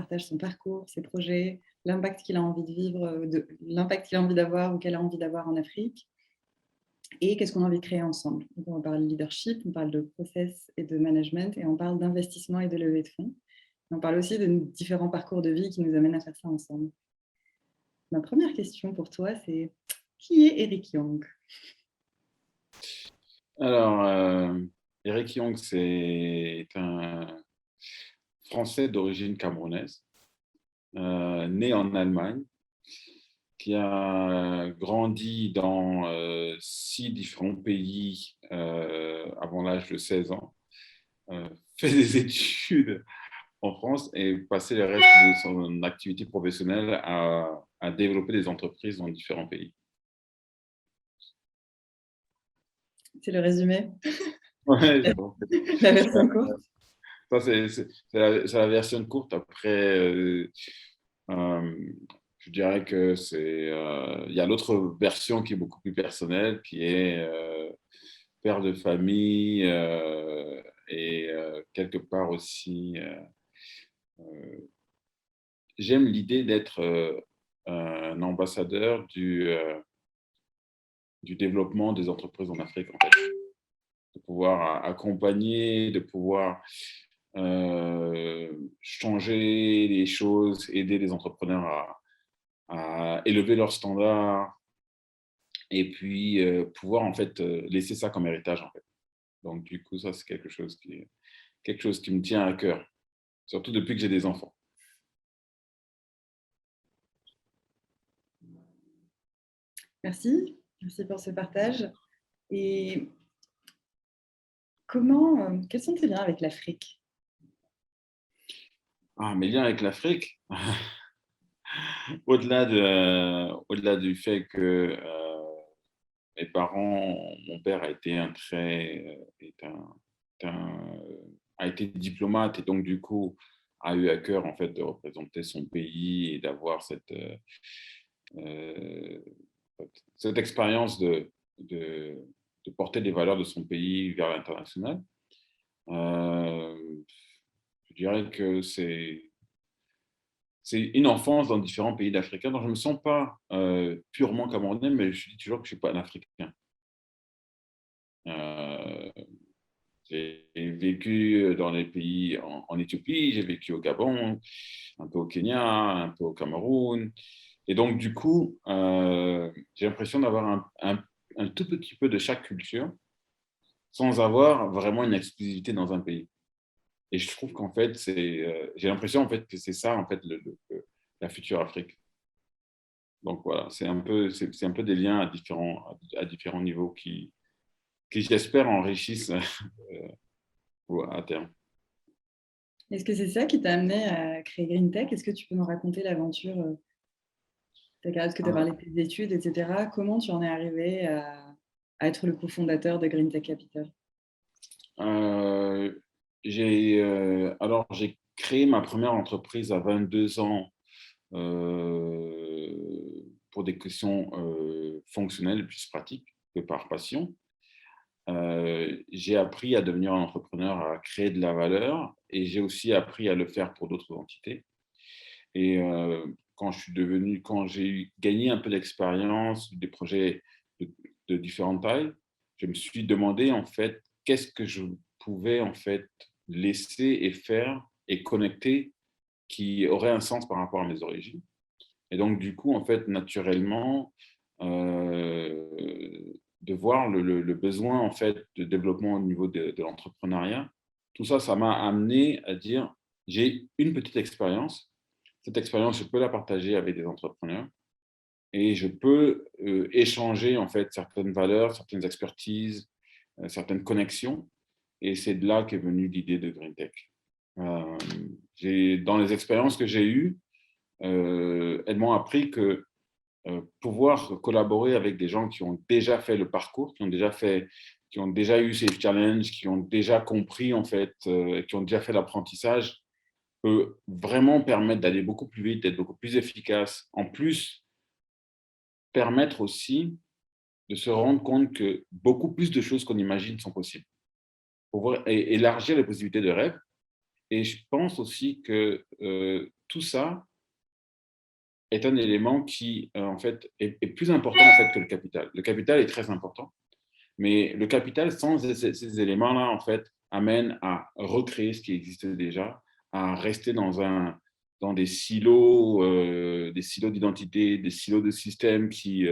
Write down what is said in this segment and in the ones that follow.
partage son parcours, ses projets, l'impact qu'il a envie de vivre, l'impact qu'il a envie d'avoir ou qu'elle a envie d'avoir en Afrique. Et qu'est-ce qu'on a envie de créer ensemble. Donc, on parle de leadership, on parle de process et de management, et on parle d'investissement et de levée de fonds. On parle aussi de différents parcours de vie qui nous amènent à faire ça ensemble. Ma première question pour toi, c'est qui est Eric Young? Alors, Eric Young, c'est un Français d'origine camerounaise, né en Allemagne, qui a grandi dans 6 différents pays avant l'âge de 16 ans, fait des études en France et passé le reste de son activité professionnelle à développer des entreprises dans différents pays. C'est le résumé, Ouais, je pense que la version courte. ça, c'est la version courte. Après, je dirais que il y a l'autre version qui est beaucoup plus personnelle, qui est père de famille et quelque part aussi, j'aime l'idée d'être un ambassadeur du développement des entreprises en Afrique, en fait. De pouvoir accompagner, de pouvoir changer les choses, aider les entrepreneurs à élever leurs standards et puis pouvoir en fait laisser ça comme héritage en fait. Donc du coup, ça c'est quelque chose qui me tient à cœur, surtout depuis que j'ai des enfants. Merci, merci pour ce partage. Et quels sont tes liens avec l'Afrique? Ah, mes liens avec l'Afrique, au-delà du fait que mes parents, mon père a été a été diplomate et donc du coup a eu à cœur en fait de représenter son pays et d'avoir euh, cette expérience de, de porter les valeurs de son pays vers l'international. Euh, je dirais que c'est une enfance dans différents pays d'Afrique. Donc je ne me sens pas purement camerounais, mais je dis toujours que je ne suis pas un Africain. Euh, J'ai vécu dans les pays en Éthiopie, j'ai vécu au Gabon, un peu au Kenya, un peu au Cameroun. Et donc, du coup, j'ai l'impression d'avoir un tout petit peu de chaque culture sans avoir vraiment une exclusivité dans un pays. Et je trouve qu'en fait, j'ai l'impression en fait, que c'est ça, en fait, la future Afrique. Donc voilà, c'est un peu des liens à différents niveaux qui j'espère, enrichissent à terme. Est-ce que c'est ça qui t'a amené à créer Green Tech? Est-ce que tu peux nous raconter l'aventure? Est-ce que tu as parlé de tes études, etc. Comment tu en es arrivé à être le cofondateur de Green Tech Capital? Euh, alors, j'ai créé ma première entreprise à 22 ans pour des questions fonctionnelles plus pratiques que par passion. J'ai appris à devenir un entrepreneur, à créer de la valeur et j'ai aussi appris à le faire pour d'autres entités. Et quand j'ai gagné un peu d'expérience, des projets de, de différentes tailles, je me suis demandé en fait qu'est-ce que je pouvais en fait laisser et faire et connecter qui aurait un sens par rapport à mes origines. Et donc du coup en fait naturellement de voir le besoin en fait de développement au niveau de l'entrepreneuriat, tout ça, ça m'a amené à dire j'ai une petite expérience. Cette expérience, je peux la partager avec des entrepreneurs et je peux échanger en fait certaines valeurs, certaines expertises, certaines connexions. Et c'est de là qu'est venue l'idée de Green Tech. Dans les expériences que j'ai eues, elles m'ont appris que pouvoir collaborer avec des gens qui ont déjà fait le parcours, qui ont déjà eu ces challenges, qui ont déjà compris en fait, qui ont déjà fait l'apprentissage, peut vraiment permettre d'aller beaucoup plus vite, d'être beaucoup plus efficace. En plus, permettre aussi de se rendre compte que beaucoup plus de choses qu'on imagine sont possibles. Pour élargir les possibilités de rêve. Et je pense aussi que tout ça est un élément qui, en fait, est plus important en fait, que le capital. Le capital est très important, mais le capital, sans ces éléments-là, en fait, amène à recréer ce qui existe déjà, à rester dans des silos d'identité, des silos de système qui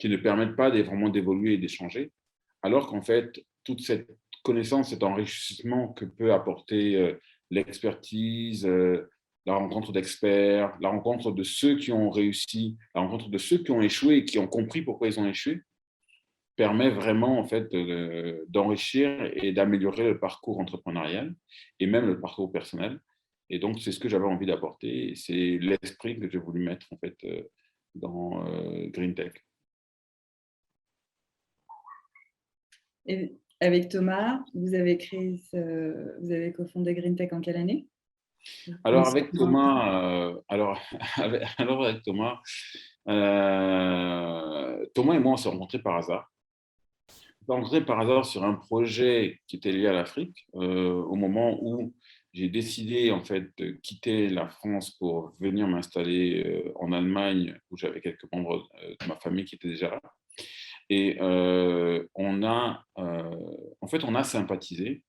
ne permettent pas vraiment d'évoluer et d'échanger, alors qu'en fait, toute cette connaissance, cet enrichissement que peut apporter l'expertise, la rencontre d'experts, la rencontre de ceux qui ont réussi, la rencontre de ceux qui ont échoué et qui ont compris pourquoi ils ont échoué, permet vraiment en fait d'enrichir et d'améliorer le parcours entrepreneurial et même le parcours personnel. Et donc, c'est ce que j'avais envie d'apporter et c'est l'esprit que j'ai voulu mettre en fait dans Green Tech. Et avec Thomas, vous avez cofondé Green Tech en quelle année? Alors avec Thomas, Thomas et moi on s'est rencontrés par hasard. On s'est rencontrés par hasard sur un projet qui était lié à l'Afrique, au moment où j'ai décidé en fait de quitter la France pour venir m'installer en Allemagne, où j'avais quelques membres de ma famille qui étaient déjà là. Et en fait, on a sympathisé.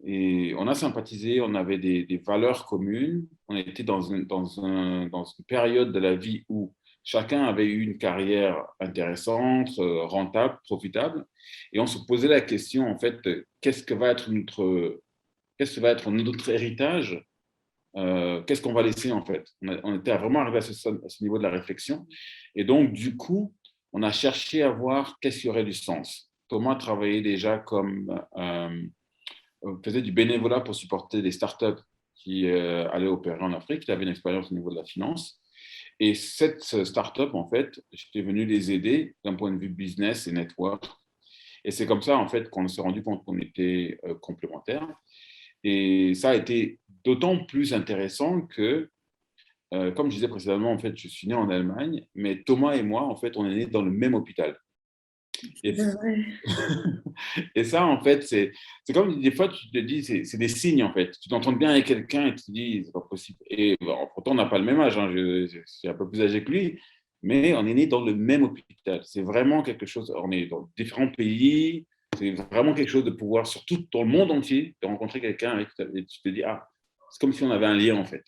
Et on a sympathisé, on avait des valeurs communes. On était dans une période de la vie où chacun avait eu une carrière intéressante, rentable, profitable. Et on se posait la question, en fait, qu'est-ce que va être notre héritage? Qu'est-ce qu'on va laisser, en fait? On était vraiment arrivé à ce niveau de la réflexion. Et donc, du coup, on a cherché à voir qu'est-ce qui aurait du sens. Thomas travaillait déjà faisait du bénévolat pour supporter des startups qui allaient opérer en Afrique. Il avait une expérience au niveau de la finance. Et cette startup, en fait, j'étais venu les aider d'un point de vue business et network. Et c'est comme ça, en fait, qu'on s'est rendu compte qu'on était complémentaires. Et ça a été d'autant plus intéressant que, comme je disais précédemment, en fait, je suis né en Allemagne, mais Thomas et moi, en fait, on est nés dans le même hôpital. Et, C'est vrai. et ça, en fait, c'est comme des fois, tu te dis, c'est des signes, en fait. Tu t'entends bien avec quelqu'un et tu te dis, c'est pas possible. Et bon, pourtant, on n'a pas le même âge, hein, je suis un peu plus âgé que lui, mais on est né dans le même hôpital. C'est vraiment quelque chose, on est dans différents pays, c'est vraiment quelque chose de pouvoir, surtout dans le monde entier, de rencontrer quelqu'un avec et tu te dis, ah, c'est comme si on avait un lien, en fait.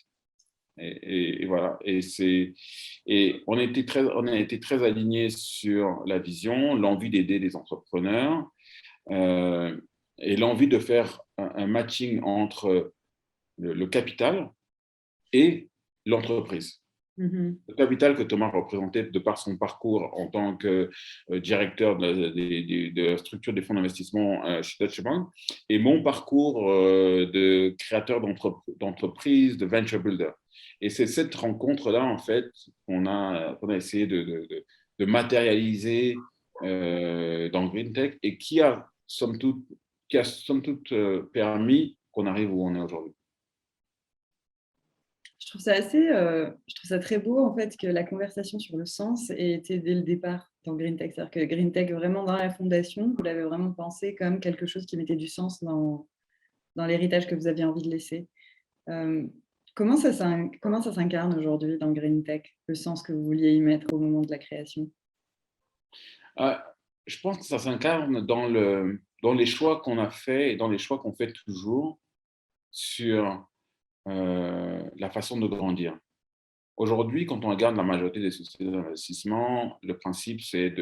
Et voilà. Et on a été très alignés sur la vision, l'envie d'aider les entrepreneurs euh, et l'envie de faire un matching entre le capital et l'entreprise. Mhm. Le capital que Thomas représentait de par son parcours en tant que directeur de la structure des fonds d'investissement chez Deutsche Bank et mon parcours de créateur d'entreprise, de venture builder. Et c'est cette rencontre-là, en fait, qu'on a essayé de matérialiser dans Green Tech et qui a somme toute permis qu'on arrive où on est aujourd'hui. Je trouve ça très beau en fait que la conversation sur le sens ait été dès le départ dans Green Tech. C'est-à-dire que Green Tech, vraiment dans la fondation, vous l'avez vraiment pensé comme quelque chose qui mettait du sens dans l'héritage que vous aviez envie de laisser. Euh, comment ça s'incarne aujourd'hui dans Green Tech, le sens que vous vouliez y mettre au moment de la création? Euh, je pense que ça s'incarne dans les choix qu'on a fait et dans les choix qu'on fait toujours sur la façon de grandir. Aujourd'hui, quand on regarde la majorité des sociétés d'investissement, le principe, c'est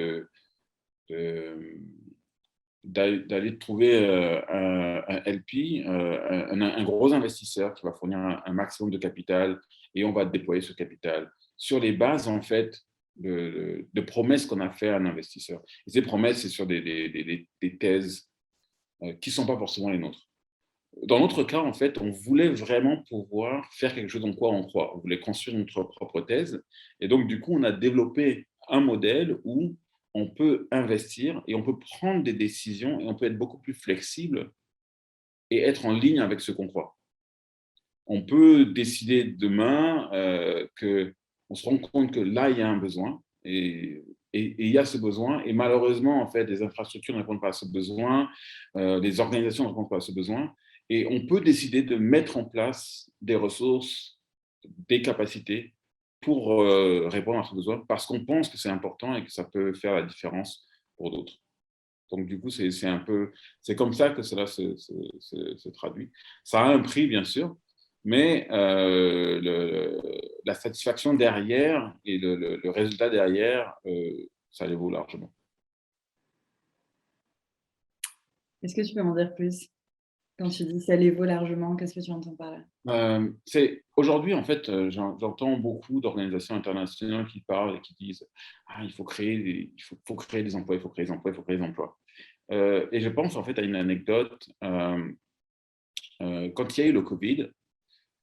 d'aller trouver un LP, un gros investisseur qui va fournir un maximum de capital et on va déployer ce capital sur les bases, en fait, de promesses qu'on a fait à un investisseur. Et ces promesses, c'est sur des thèses qui ne sont pas forcément les nôtres. Dans notre cas, en fait, on voulait vraiment pouvoir faire quelque chose en quoi on croit. On voulait construire notre propre thèse. Et donc, du coup, on a développé un modèle où on peut investir et on peut prendre des décisions et on peut être beaucoup plus flexible et être en ligne avec ce qu'on croit. On peut décider demain qu'on se rend compte que là, il y a un besoin et il y a ce besoin. Et malheureusement, en fait, les infrastructures ne répondent pas à ce besoin, les organisations ne répondent pas à ce besoin. Et on peut décider de mettre en place des ressources des capacités pour répondre à ce besoin parce qu'on pense que c'est important et que ça peut faire la différence pour d'autres. Donc, du coup, c'est comme ça que cela se traduit. Ça a un prix, bien sûr, mais la satisfaction derrière et le résultat derrière, ça les vaut largement. Est-ce que tu peux m'en dire plus? Quand tu dis ça les vaut largement, qu'est-ce que tu entends par là? Aujourd'hui, en fait, j'entends beaucoup d'organisations internationales qui parlent et qui disent il faut créer faut créer des emplois, il faut créer des emplois, il faut créer des emplois. Et je pense en fait à une anecdote. Quand il y a eu le Covid,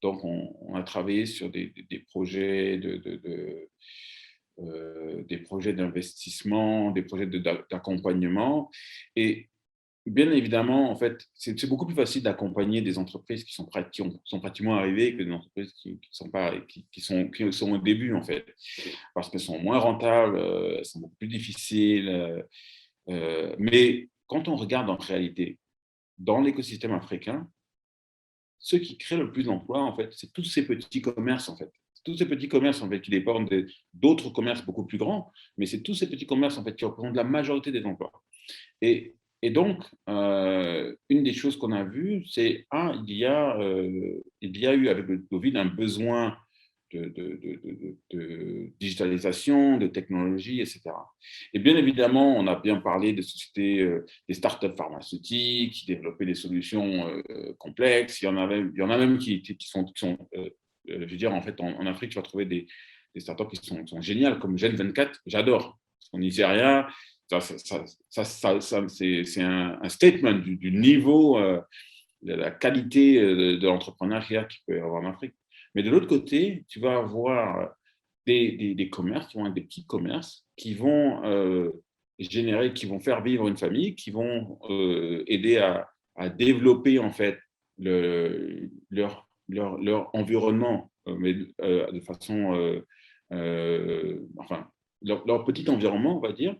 donc on a travaillé sur des projets des projets d'investissement, des projets d'accompagnement. Et bien évidemment, en fait, c'est beaucoup plus facile d'accompagner des entreprises qui sont pratiquement arrivées que des entreprises qui sont au début, en fait, parce qu'elles sont moins rentables, elles sont beaucoup plus difficiles. Mais quand on regarde en réalité, dans l'écosystème africain, ceux qui créent le plus d'emplois, en fait, c'est tous ces petits commerces, en fait. Tous ces petits commerces, en fait, qui dépendent d'autres commerces beaucoup plus grands, mais c'est tous ces petits commerces, en fait, qui représentent la majorité des emplois. Et, et donc, une des choses qu'on a vues, c'est, il y a eu avec le Covid un besoin de digitalisation, de technologie, etc. Et bien évidemment, on a bien parlé des sociétés, des startups pharmaceutiques qui développaient des solutions complexes. Il y en a même qui sont je veux dire, en fait, en Afrique, tu vas trouver des startups qui sont géniales, comme Gen24, j'adore. Parce qu'on n'y sait rien. C'est un statement du niveau, de la qualité de l'entrepreneuriat qu'il peut y avoir en Afrique. Mais de l'autre côté, tu vas avoir des commerces, qui vont être des petits commerces qui vont générer, qui vont faire vivre une famille, qui vont aider à développer en fait leur environnement, mais de façon, enfin, leur petit environnement, on va dire,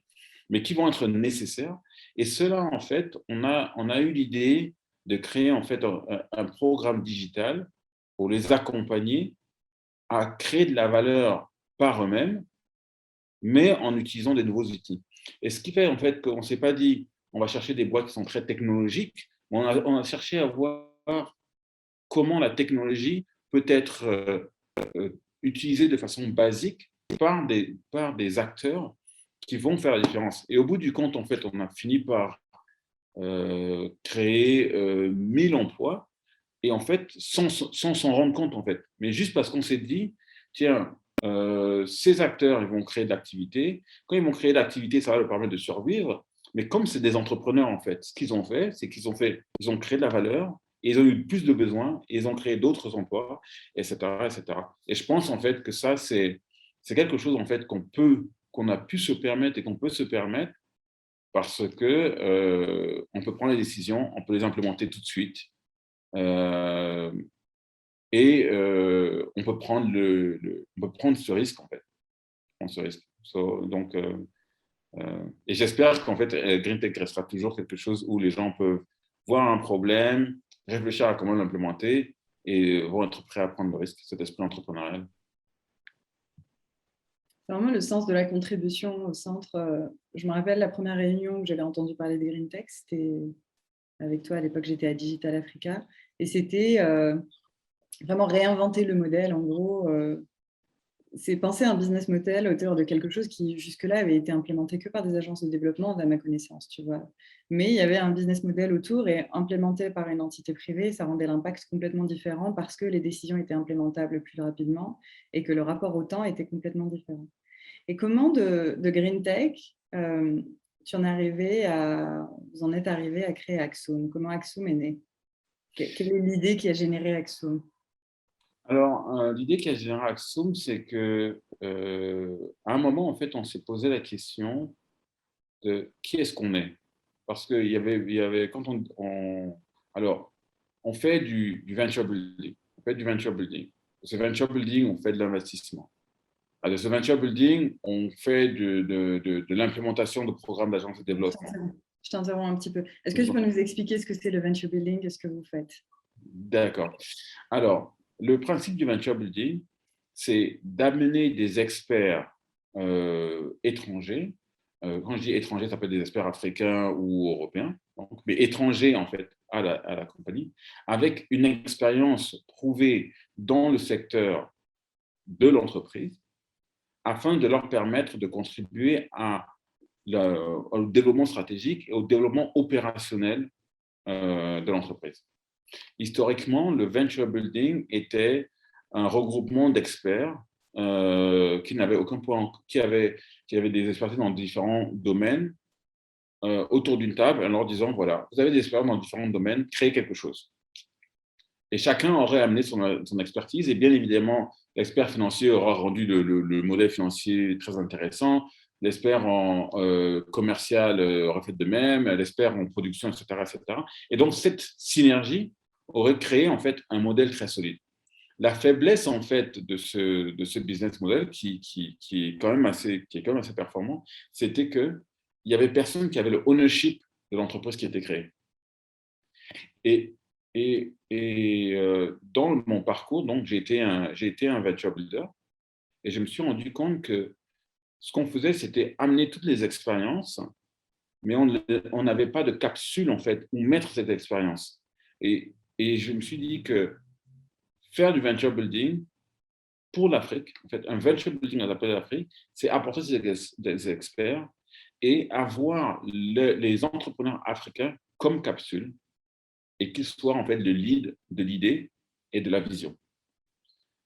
mais qui vont être nécessaires. Et cela, en fait, on a eu l'idée de créer en fait un programme digital pour les accompagner à créer de la valeur par eux-mêmes, mais en utilisant des nouveaux outils. Et ce qui fait en fait qu'on ne s'est pas dit, on va chercher des boîtes qui sont très technologiques, mais on a cherché à voir comment la technologie peut être utilisée de façon basique par des acteurs qui vont faire la différence. Et au bout du compte, en fait, on a fini par créer 1000 emplois, et en fait, sans s'en rendre compte, en fait. Mais juste parce qu'on s'est dit, tiens, ces acteurs, ils vont créer de l'activité. Quand ils vont créer de l'activité, ça va leur permettre de survivre. Mais comme c'est des entrepreneurs, en fait, ce qu'ils ont fait, c'est ils ont créé de la valeur, et ils ont eu plus de besoins, et ils ont créé d'autres emplois, etc., etc. Et je pense, en fait, que ça, c'est quelque chose, en fait, qu'on a pu se permettre et qu'on peut se permettre parce que on peut prendre les décisions, on peut les implémenter tout de suite. Euh, on peut prendre on peut prendre ce risque, en fait. Prendre ce risque. Donc, et j'espère qu'en fait, Green Tech restera toujours quelque chose où les gens peuvent voir un problème, réfléchir à comment l'implémenter et vont être prêts à prendre le risque, cet esprit entrepreneurial. C'est vraiment le sens de la contribution au centre. Je me rappelle la première réunion où j'avais entendu parler des Green Tech, c'était avec toi à l'époque, j'étais à Digital Africa, et c'était vraiment réinventer le modèle. En gros, c'est penser à un business model à hauteur de quelque chose qui jusque-là avait été implémenté que par des agences de développement, à ma connaissance, tu vois. Mais il y avait un business model autour et implémenté par une entité privée, ça rendait l'impact complètement différent parce que les décisions étaient implémentables plus rapidement et que le rapport au temps était complètement différent. Et comment de Green Tech, vous en êtes arrivé à créer Axum? Comment Axum est né? Quelle est l'idée qui a généré Axum? Alors, l'idée qui a généré Axum, c'est que à un moment, en fait, on s'est posé la question de qui est-ce qu'on est. Parce il y avait quand alors, on fait du venture building. On fait du venture building. Ce venture building, on fait de l'investissement. De ce venture building, on fait de l'implémentation de programmes d'agence de développement. Je t'interromps un petit peu. Est-ce que tu peux nous expliquer ce que c'est le venture building et ce que vous faites? D'accord. Alors, Le principe du venture building, c'est d'amener des experts étrangers. Quand je dis étrangers, ça peut être des experts africains ou européens, donc, mais étrangers en fait à la compagnie, avec une expérience prouvée dans le secteur de l'entreprise, afin de leur permettre de contribuer au développement stratégique et au développement opérationnel de l'entreprise. Historiquement, le venture building était un regroupement d'experts qui n'avaient aucun point, qui avaient des expertises dans différents domaines autour d'une table en leur disant, voilà, vous avez des experts dans différents domaines, créez quelque chose. Et chacun aurait amené son expertise et bien évidemment, l'expert financier aura rendu le modèle financier très intéressant, l'expert en commercial aurait fait de même, l'expert en production, etc., etc. Et donc, cette synergie aurait créé en fait un modèle très solide. La faiblesse en fait de ce business model qui est quand même assez performant, c'était qu'il n'y avait personne qui avait le ownership de l'entreprise qui était créée. Et dans mon parcours, donc j'ai été un venture builder et je me suis rendu compte que ce qu'on faisait, c'était amener toutes les expériences, mais on n'avait pas de capsule en fait où mettre cette expérience. Et je me suis dit que faire du venture building pour l'Afrique, en fait, un venture building à l'appel d'Afrique, c'est apporter des experts et avoir les entrepreneurs africains comme capsule et qu'ils soient en fait le lead de l'idée et de la vision.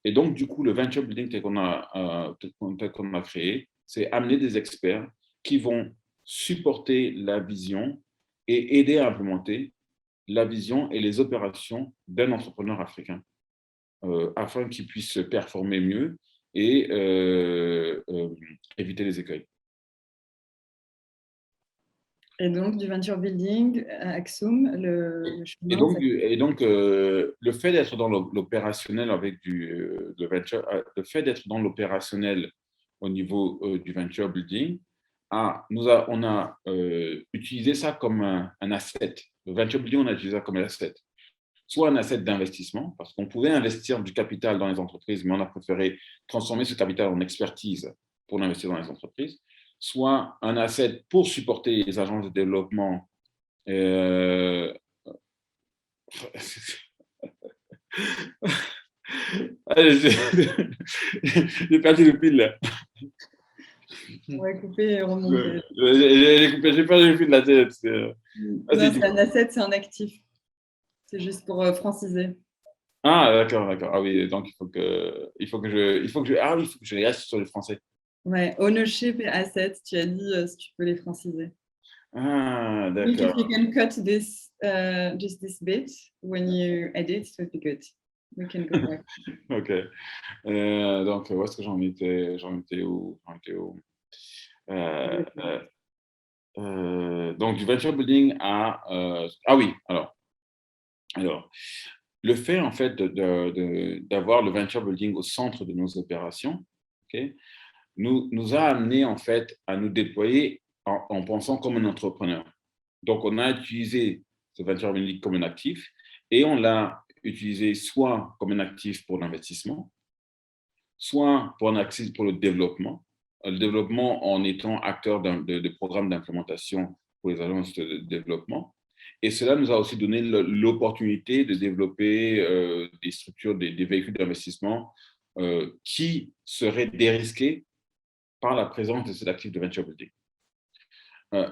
Et donc, du coup, le venture building tel qu'on a créé, c'est amener des experts qui vont supporter la vision et aider à implémenter la vision et les opérations d'un entrepreneur africain afin qu'il puisse performer mieux et éviter les écueils. Et donc, du venture building à Axum, le Et chemin, donc, le fait d'être dans l'opérationnel avec le venture, le fait d'être dans l'opérationnel au niveau du venture building, on a utilisé ça comme un asset. Le venture building, on a utilisé ça comme un asset. Soit un asset d'investissement, parce qu'on pouvait investir du capital dans les entreprises, mais on a préféré transformer ce capital en expertise pour l'investir dans les entreprises, soit un asset pour supporter les agences de développement. J'ai perdu le fil là. on va couper et remonter. J'ai perdu le fil de la tête. Non, c'est un asset, c'est un actif. C'est juste pour franciser. Ah, d'accord, d'accord. Ah oui, donc il faut que je reste sur le français. Ouais, ownership et assets, tu as dit si tu peux les franciser. Ah, If you d'accord. can cut this, just this bit, when you edit, it would be good. We can go back. Ok. Donc, où est-ce que j'en étais? J'en étais où? Euh, euh, donc, du venture building à... ah oui, alors, le fait, en fait, d'avoir le venture building au centre de nos opérations, ok, nous a amené, en fait, à nous déployer en pensant comme un entrepreneur. Donc, on a utilisé ce venture building comme un actif et on l'a utilisé soit comme un actif pour l'investissement, soit pour un actif pour le développement en étant acteur de programmes d'implémentation pour les agences de développement. Et cela nous a aussi donné l'opportunité de développer des structures, des véhicules d'investissement qui seraient dérisqués par la présence de cet actif de venture building. Euh,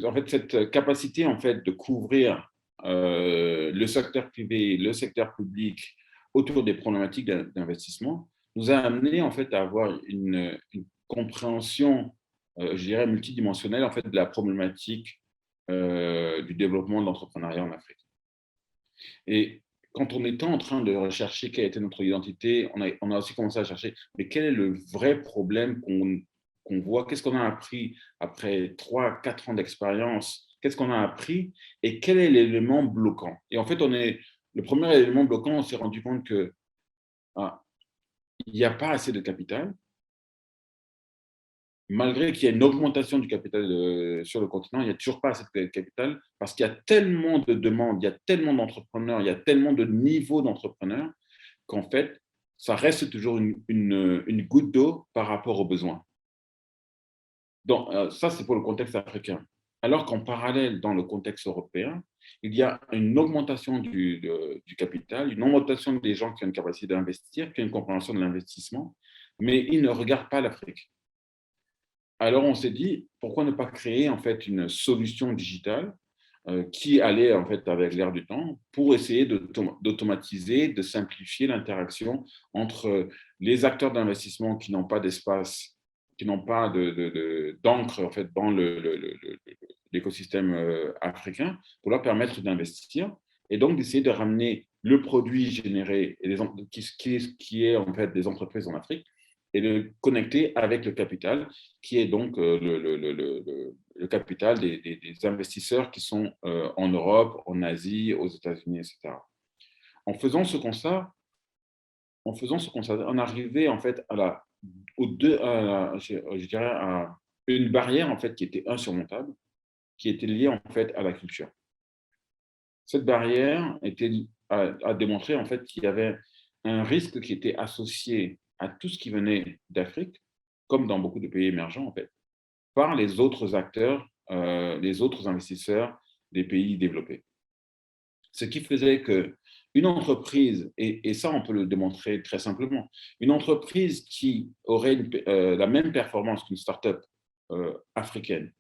en fait, cette capacité en fait, de couvrir le secteur privé, le secteur public autour des problématiques d'investissement nous a amené en fait, à avoir une compréhension, je dirais, multidimensionnelle en fait, de la problématique du développement de l'entrepreneuriat en Afrique. Et quand on était en train de rechercher quelle était notre identité, on a aussi commencé à chercher mais quel est le vrai problème qu'on voit, qu'est-ce qu'on a appris après 3-4 ans d'expérience, qu'est-ce qu'on a appris et quel est l'élément bloquant. Et en fait, le premier élément bloquant, on s'est rendu compte que il n'y a pas assez de capital malgré qu'il y ait une augmentation du capital sur le continent, il n'y a toujours pas assez de capital parce qu'il y a tellement de demandes, il y a tellement d'entrepreneurs, il y a tellement de niveaux d'entrepreneurs qu'en fait, ça reste toujours une goutte d'eau par rapport aux besoins. Donc, ça, c'est pour le contexte africain. Alors qu'en parallèle, dans le contexte européen, il y a une augmentation du capital, une augmentation des gens qui ont une capacité d'investir, qui ont une compréhension de l'investissement, mais ils ne regardent pas l'Afrique. Alors, on s'est dit, pourquoi ne pas créer en fait une solution digitale qui allait en fait avec l'air du temps pour essayer d'automatiser, de simplifier l'interaction entre les acteurs d'investissement qui n'ont pas d'espace, qui n'ont pas d'encre en fait dans l'écosystème africain, pour leur permettre d'investir et donc d'essayer de ramener le produit généré et qui est en fait des entreprises en Afrique et de connecter avec le capital qui est donc le capital des investisseurs qui sont en Europe, en Asie, aux États-Unis, etc. En faisant ce constat, on arrivait en fait je dirais à une barrière en fait qui était insurmontable, qui était liée en fait à la culture. Cette barrière a démontré en fait qu'il y avait un risque qui était associé à tout ce qui venait d'Afrique, comme dans beaucoup de pays émergents en fait, par les autres acteurs, les autres investisseurs des pays développés. Ce qui faisait qu'une entreprise, et ça on peut le démontrer très simplement, une entreprise qui aurait la même performance qu'une start-up africaine,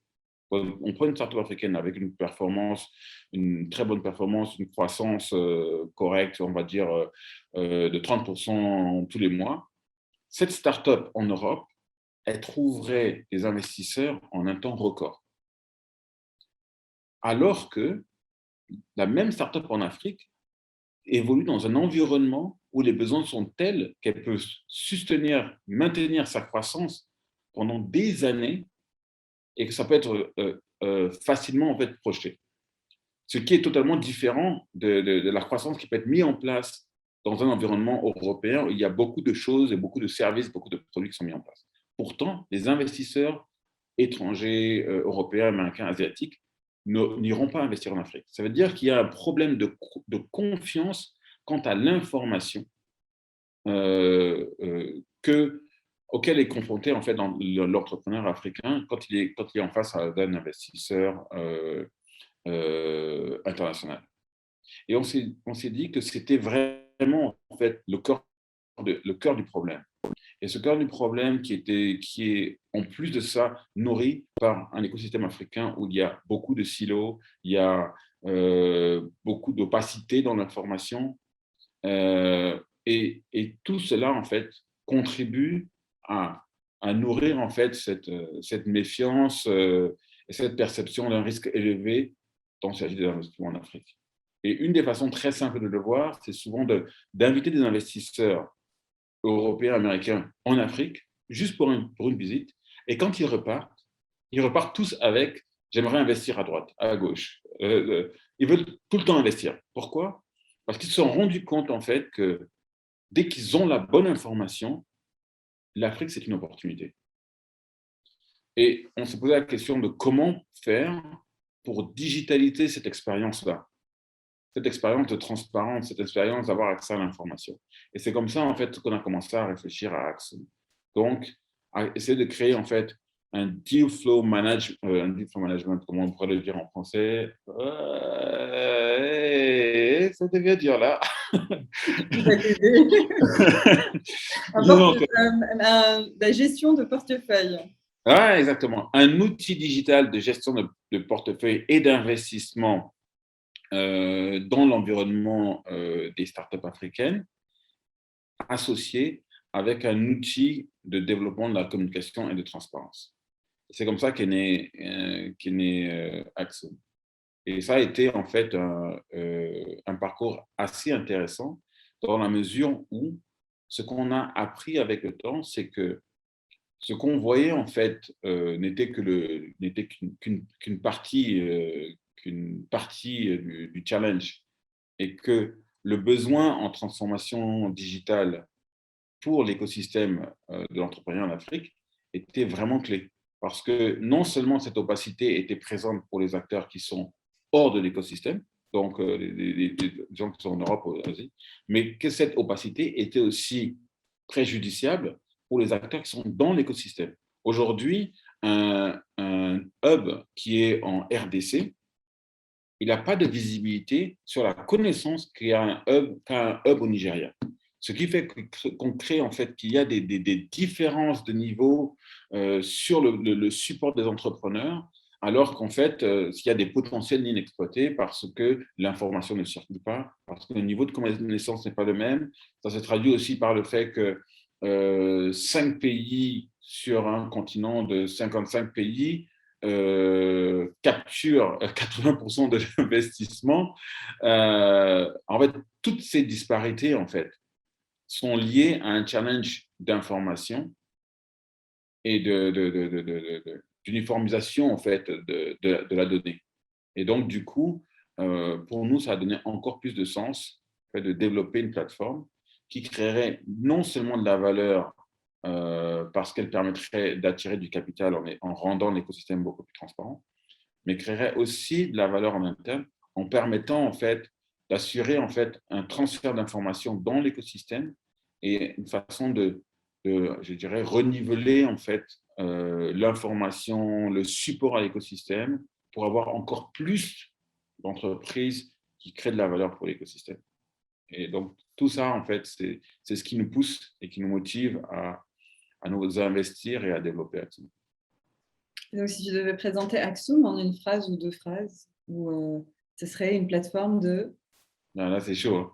on prend une start-up africaine avec une performance, une très bonne performance, une croissance correcte, on va dire de 30% tous les mois, cette start-up en Europe, elle trouverait des investisseurs en un temps record. Alors que la même start-up en Afrique évolue dans un environnement où les besoins sont tels qu'elle peut maintenir sa croissance pendant des années et que ça peut être facilement en fait projeté. Ce qui est totalement différent de la croissance qui peut être mise en place dans un environnement européen où il y a beaucoup de choses et beaucoup de services, beaucoup de produits qui sont mis en place. Pourtant, les investisseurs étrangers, européens, américains, asiatiques, n'iront pas investir en Afrique. Ça veut dire qu'il y a un problème de confiance quant à l'information auquel est confronté en fait l'entrepreneur africain quand il est en face d'un investisseur international. Et on s'est dit que c'était vraiment en fait le cœur du problème. Et ce cœur du problème qui est en plus de ça nourri par un écosystème africain où il y a beaucoup de silos, il y a beaucoup d'opacité dans l'information, et tout cela en fait contribue à nourrir en fait cette méfiance et cette perception d'un risque élevé quand il s'agit d'investissements en Afrique. Et une des façons très simples de le voir, c'est souvent d'inviter des investisseurs européens, américains en Afrique, juste pour une visite. Et quand ils repartent tous avec j'aimerais investir à droite, à gauche. Ils veulent tout le temps investir. Pourquoi? Parce qu'ils se sont rendus compte en fait que dès qu'ils ont la bonne information, l'Afrique, c'est une opportunité. Et on s'est posé la question de comment faire pour digitaliser cette expérience-là, cette expérience de transparence, cette expérience d'avoir accès à l'information. Et c'est comme ça, en fait, qu'on a commencé à réfléchir à Axon. Donc, à essayer de créer, en fait, un deal flow management, comment on pourrait le dire en français, ça devient dur là. La gestion de portefeuille. Ah, exactement. Un outil digital de gestion de portefeuille et d'investissement dans l'environnement des startups africaines, associé avec un outil de développement de la communication et de transparence. C'est comme ça qu'est né Axon. Et ça a été en fait un parcours assez intéressant dans la mesure où ce qu'on a appris avec le temps, c'est que ce qu'on voyait en fait n'était qu'une partie, du challenge, et que le besoin en transformation digitale pour l'écosystème de l'entrepreneuriat en Afrique était vraiment clé. Parce que non seulement cette opacité était présente pour les acteurs qui sont hors de l'écosystème, donc les gens qui sont en Europe ou en Asie, mais que cette opacité était aussi préjudiciable pour les acteurs qui sont dans l'écosystème. Aujourd'hui, un hub qui est en RDC, il n'a pas de visibilité sur la connaissance qu'un hub au Nigeria. Ce qui fait qu'on crée en fait qu'il y a des différences de niveau sur le support des entrepreneurs, alors qu'en fait, il y a des potentiels inexploités parce que l'information ne circule pas, parce que le niveau de connaissance n'est pas le même. Ça se traduit aussi par le fait que 5 pays sur un continent de 55 pays capturent 80% de l'investissement. En fait, toutes ces disparités, en fait, sont liées à un challenge d'information et d'uniformisation en fait de la donnée. Et donc du coup, pour nous, ça a donné encore plus de sens en fait, de développer une plateforme qui créerait non seulement de la valeur parce qu'elle permettrait d'attirer du capital en rendant l'écosystème beaucoup plus transparent, mais créerait aussi de la valeur en interne en permettant en fait d'assurer en fait un transfert d'informations dans l'écosystème et une façon je dirais, reniveler en fait l'information, le support à l'écosystème pour avoir encore plus d'entreprises qui créent de la valeur pour l'écosystème. Et donc, tout ça, en fait, c'est ce qui nous pousse et qui nous motive à nous investir et à développer Axum. Donc, si tu devais présenter Axum en une phrase ou deux phrases, ou ce serait une plateforme de… Non, là, c'est chaud.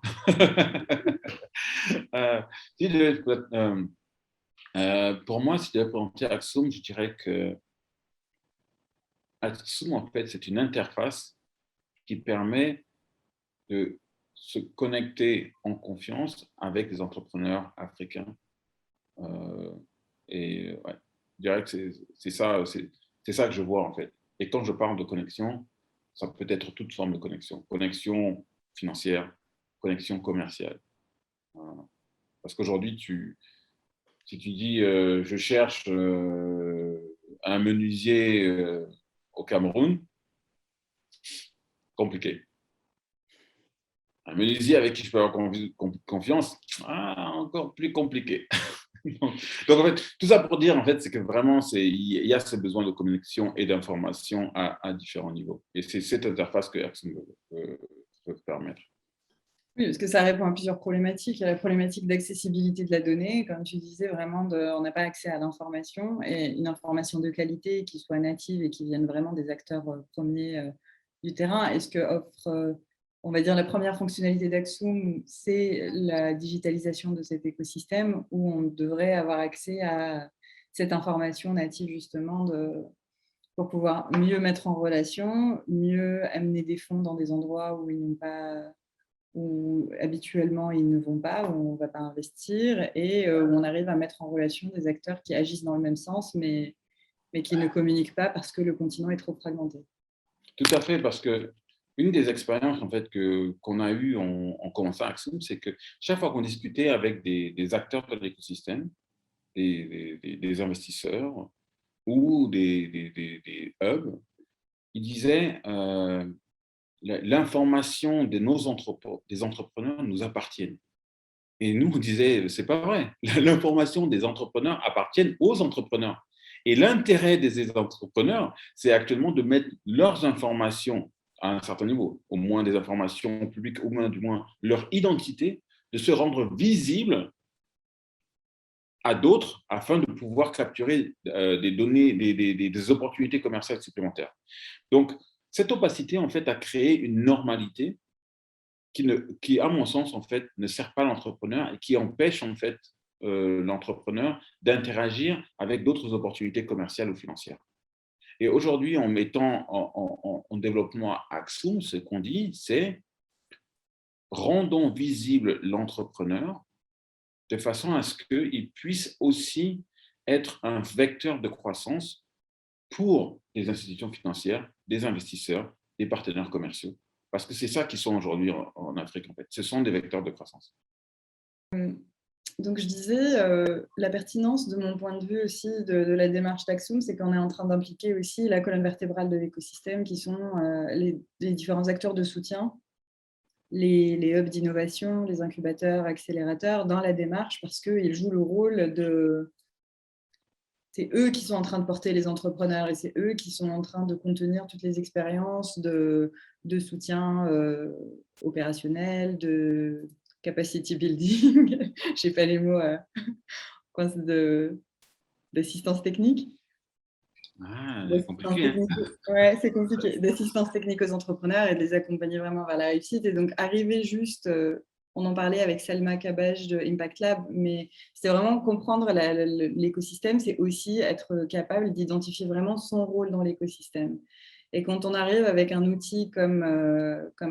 Pour moi, si je devais présenter Axum, je dirais que Axum, en fait, c'est une interface qui permet de se connecter en confiance avec les entrepreneurs africains. Ouais, je dirais que c'est ça que je vois, en fait. Et quand je parle de connexion, ça peut être toute forme de connexion. Connexion financière, connexion commerciale. Parce qu'aujourd'hui, si tu dis je cherche un menuisier au Cameroun, compliqué. Un menuisier avec qui je peux avoir confiance, encore plus compliqué. Donc, en fait, tout ça pour dire, en fait, c'est que vraiment, il y a ce besoin de connexion et d'information à différents niveaux. Et c'est cette interface que Axum peut permettre. Oui, parce que ça répond à plusieurs problématiques. Il y a la problématique d'accessibilité de la donnée. Comme tu disais, vraiment, on n'a pas accès à l'information et une information de qualité qui soit native et qui vienne vraiment des acteurs premiers du terrain. Et ce que offre, on va dire, la première fonctionnalité d'Axum, c'est la digitalisation de cet écosystème où on devrait avoir accès à cette information native, justement, pour pouvoir mieux mettre en relation, mieux amener des fonds dans des endroits où ils n'ont pas… où habituellement ils ne vont pas, où on ne va pas investir, et où on arrive à mettre en relation des acteurs qui agissent dans le même sens, mais qui ne communiquent pas parce que le continent est trop fragmenté. Tout à fait, parce que une des expériences en fait, qu'on a eues en commençant Axum, c'est que chaque fois qu'on discutait avec des acteurs de l'écosystème, des investisseurs ou des hubs, ils disaient l'information des entrepreneurs nous appartiennent. Et nous, on disait, c'est pas vrai. L'information des entrepreneurs appartient aux entrepreneurs. Et l'intérêt des entrepreneurs, c'est actuellement de mettre leurs informations à un certain niveau, au moins des informations publiques, au moins du moins leur identité, de se rendre visible à d'autres afin de pouvoir capturer des données, des opportunités commerciales supplémentaires. Donc, cette opacité, en fait, a créé une normalité qui, à mon sens, en fait, ne sert pas l'entrepreneur et qui empêche, en fait, l'entrepreneur d'interagir avec d'autres opportunités commerciales ou financières. Et aujourd'hui, en mettant en développement Axum, ce qu'on dit, c'est rendons visible l'entrepreneur de façon à ce qu'il puisse aussi être un vecteur de croissance pour les institutions financières, des investisseurs, des partenaires commerciaux. Parce que c'est ça qui sont aujourd'hui en Afrique, en fait. Ce sont des vecteurs de croissance. Donc, je disais, la pertinence de mon point de vue aussi de la démarche d'Axum, c'est qu'on est en train d'impliquer aussi la colonne vertébrale de l'écosystème, qui sont les différents acteurs de soutien, les hubs d'innovation, les incubateurs, accélérateurs, dans la démarche, parce qu'ils jouent le rôle de... C'est eux qui sont en train de porter les entrepreneurs et c'est eux qui sont en train de contenir toutes les expériences de soutien opérationnel, de capacity building, je n'ai pas les mots, d'assistance technique. Ah, c'est D'assistance compliqué, hein. technique, ouais, c'est compliqué. D'assistance technique aux entrepreneurs et de les accompagner vraiment vers la réussite. Et donc, arriver juste, on en parlait avec Salma Kabaj de Impact Lab, mais c'est vraiment comprendre l'écosystème, c'est aussi être capable d'identifier vraiment son rôle dans l'écosystème. Et quand on arrive avec un outil comme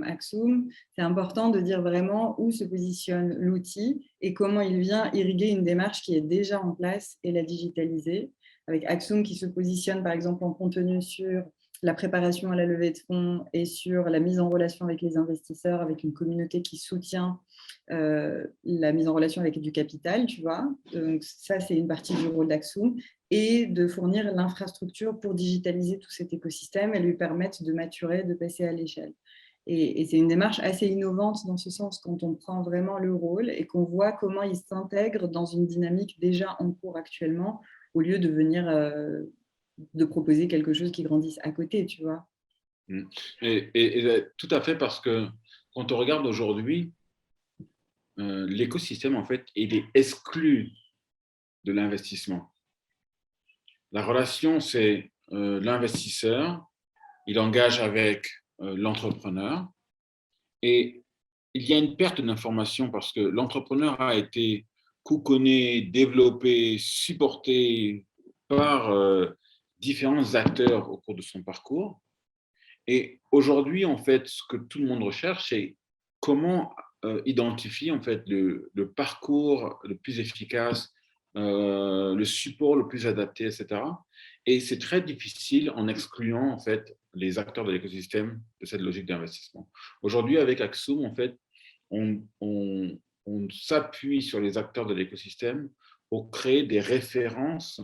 Axum, c'est important de dire vraiment où se positionne l'outil et comment il vient irriguer une démarche qui est déjà en place et la digitaliser, avec Axum qui se positionne par exemple en contenu sur la préparation à la levée de fonds et sur la mise en relation avec les investisseurs, avec une communauté qui soutient la mise en relation avec du capital, tu vois. Donc ça, c'est une partie du rôle d'Axum, et de fournir l'infrastructure pour digitaliser tout cet écosystème et lui permettre de maturer, de passer à l'échelle. Et c'est une démarche assez innovante dans ce sens, quand on prend vraiment le rôle et qu'on voit comment il s'intègre dans une dynamique déjà en cours actuellement, au lieu de venir de proposer quelque chose qui grandisse à côté, tu vois. Mm. Et tout à fait, parce que quand on regarde aujourd'hui, l'écosystème, en fait, il est exclu de l'investissement. La relation, c'est l'investisseur, il engage avec l'entrepreneur, et il y a une perte d'information parce que l'entrepreneur a été couconné, développé, supporté par différents acteurs au cours de son parcours. Et aujourd'hui, en fait, ce que tout le monde recherche, c'est comment identifier en fait le parcours le plus efficace, le support le plus adapté, etc. Et c'est très difficile en excluant en fait les acteurs de l'écosystème de cette logique d'investissement. Aujourd'hui, avec Axum, en fait, on s'appuie sur les acteurs de l'écosystème pour créer des références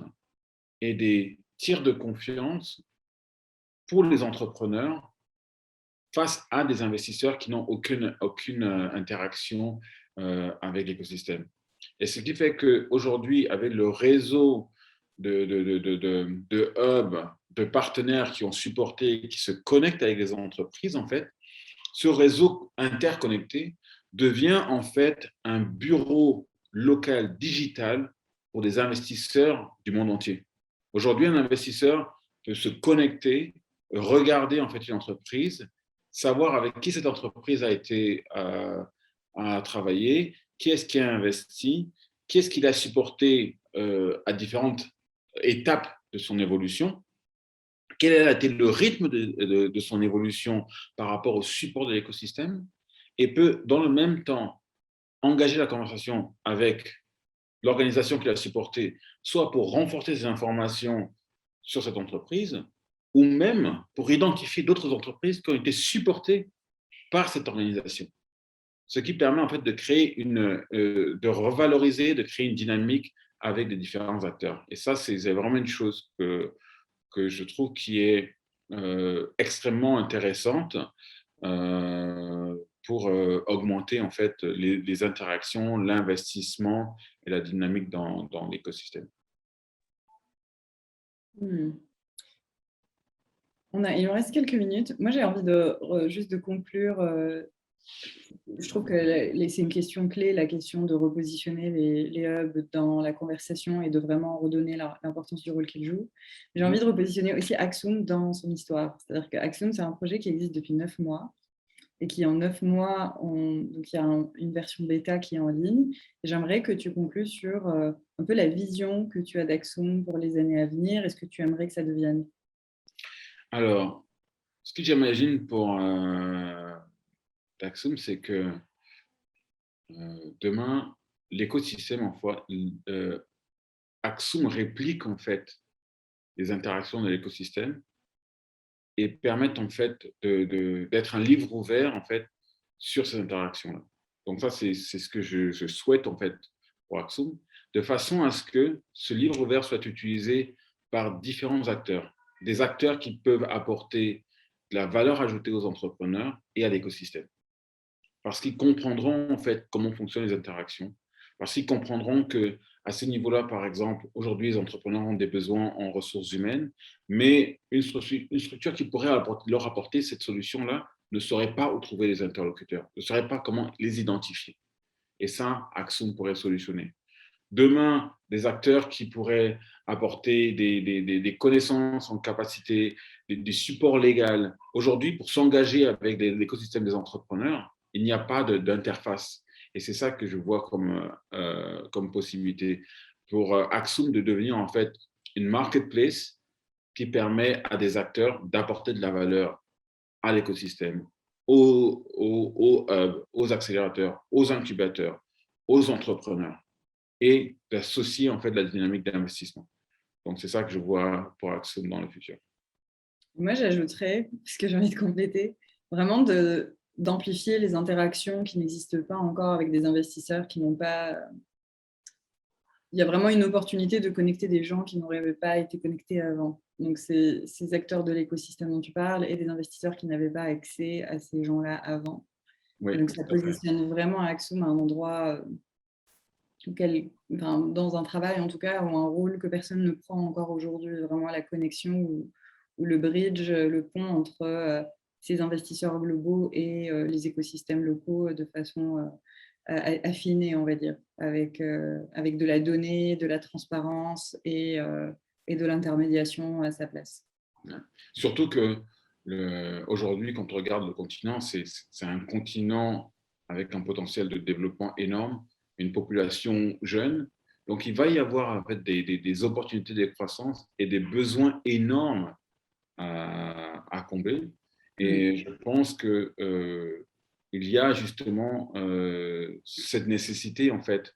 et des tirs de confiance pour les entrepreneurs face à des investisseurs qui n'ont aucune interaction avec l'écosystème. Et ce qui fait qu'aujourd'hui, avec le réseau de hubs, de partenaires qui ont supporté, qui se connectent avec les entreprises, en fait, ce réseau interconnecté devient en fait un bureau local digital pour des investisseurs du monde entier. Aujourd'hui, un investisseur peut se connecter, regarder en fait une entreprise, savoir avec qui cette entreprise a travaillé, qui est-ce qui a investi, qui est-ce qu'il a supporté à différentes étapes de son évolution, quel a été le rythme de son évolution par rapport au support de l'écosystème, et peut dans le même temps engager la conversation avec l'organisation qui l'a supporté, soit pour renforcer ses informations sur cette entreprise, ou même pour identifier d'autres entreprises qui ont été supportées par cette organisation. Ce qui permet en fait de créer de revaloriser, de créer une dynamique avec des différents acteurs. Et ça, c'est vraiment une chose que je trouve qui est extrêmement intéressante pour augmenter en fait les interactions, l'investissement et la dynamique dans l'écosystème. Il nous reste quelques minutes. Moi, j'ai envie juste de conclure. Je trouve que c'est une question clé, la question de repositionner les hubs dans la conversation et de vraiment redonner l'importance du rôle qu'ils jouent. J'ai envie de repositionner aussi Axum dans son histoire. C'est-à-dire que Axum, c'est un projet qui existe depuis 9 mois et qui, en 9 mois, donc il y a une version bêta qui est en ligne. J'aimerais que tu conclues sur un peu la vision que tu as d'Axum pour les années à venir et ce que tu aimerais que ça devienne. Alors, ce que j'imagine pour Axum, c'est que demain, l'écosystème, en fait, Axum réplique en fait les interactions de l'écosystème et permettent en fait d'être un livre ouvert en fait sur ces interactions-là. Donc ça, c'est ce que je souhaite en fait pour Axum, de façon à ce que ce livre ouvert soit utilisé par différents acteurs, des acteurs qui peuvent apporter de la valeur ajoutée aux entrepreneurs et à l'écosystème. Parce qu'ils comprendront en fait comment fonctionnent les interactions, parce qu'ils comprendront que à ce niveau-là, par exemple, aujourd'hui, les entrepreneurs ont des besoins en ressources humaines, mais une structure qui pourrait leur apporter cette solution-là ne saurait pas où trouver les interlocuteurs, ne saurait pas comment les identifier. Et ça, Axum pourrait solutionner. Demain, des acteurs qui pourraient apporter des connaissances en capacité, des supports légaux. Aujourd'hui, pour s'engager avec l'écosystème des entrepreneurs, il n'y a pas d'interface. Et c'est ça que je vois comme possibilité pour Axum de devenir en fait une marketplace qui permet à des acteurs d'apporter de la valeur à l'écosystème, aux accélérateurs, aux incubateurs, aux entrepreneurs et d'associer en fait la dynamique d'investissement. Donc, c'est ça que je vois pour Axum dans le futur. Moi, j'ajouterais, puisque j'ai envie de compléter, vraiment d'amplifier les interactions qui n'existent pas encore avec des investisseurs qui n'ont pas... Il y a vraiment une opportunité de connecter des gens qui n'auraient pas été connectés avant. Donc, c'est ces acteurs de l'écosystème dont tu parles et des investisseurs qui n'avaient pas accès à ces gens-là avant. Oui, Et donc, ça positionne vraiment Axum à un endroit dans un travail en tout cas, ou un rôle que personne ne prend encore aujourd'hui, vraiment la connexion ou le bridge, le pont entre ces investisseurs globaux et les écosystèmes locaux de façon affinée, on va dire, avec de la donnée, de la transparence et de l'intermédiation à sa place. Surtout que aujourd'hui, quand on regarde le continent, c'est un continent avec un potentiel de développement énorme, une population jeune. Donc, il va y avoir en fait, des opportunités de croissance et des besoins énormes à combler. Et je pense que il y a justement cette nécessité en fait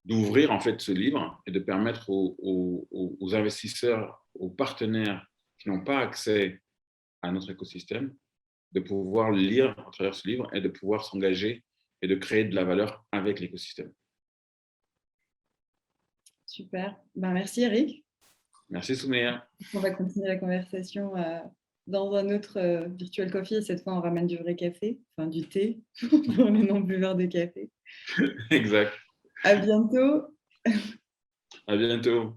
d'ouvrir en fait ce livre et de permettre aux investisseurs, aux partenaires qui n'ont pas accès à notre écosystème, de pouvoir le lire à travers ce livre et de pouvoir s'engager et de créer de la valeur avec l'écosystème. Super. Ben, merci Eric. Merci Soumeya. On va continuer la conversation dans un autre virtual coffee. Et cette fois, on ramène du vrai café, enfin du thé, pour les non-buveurs de café. Exact. À bientôt. À bientôt.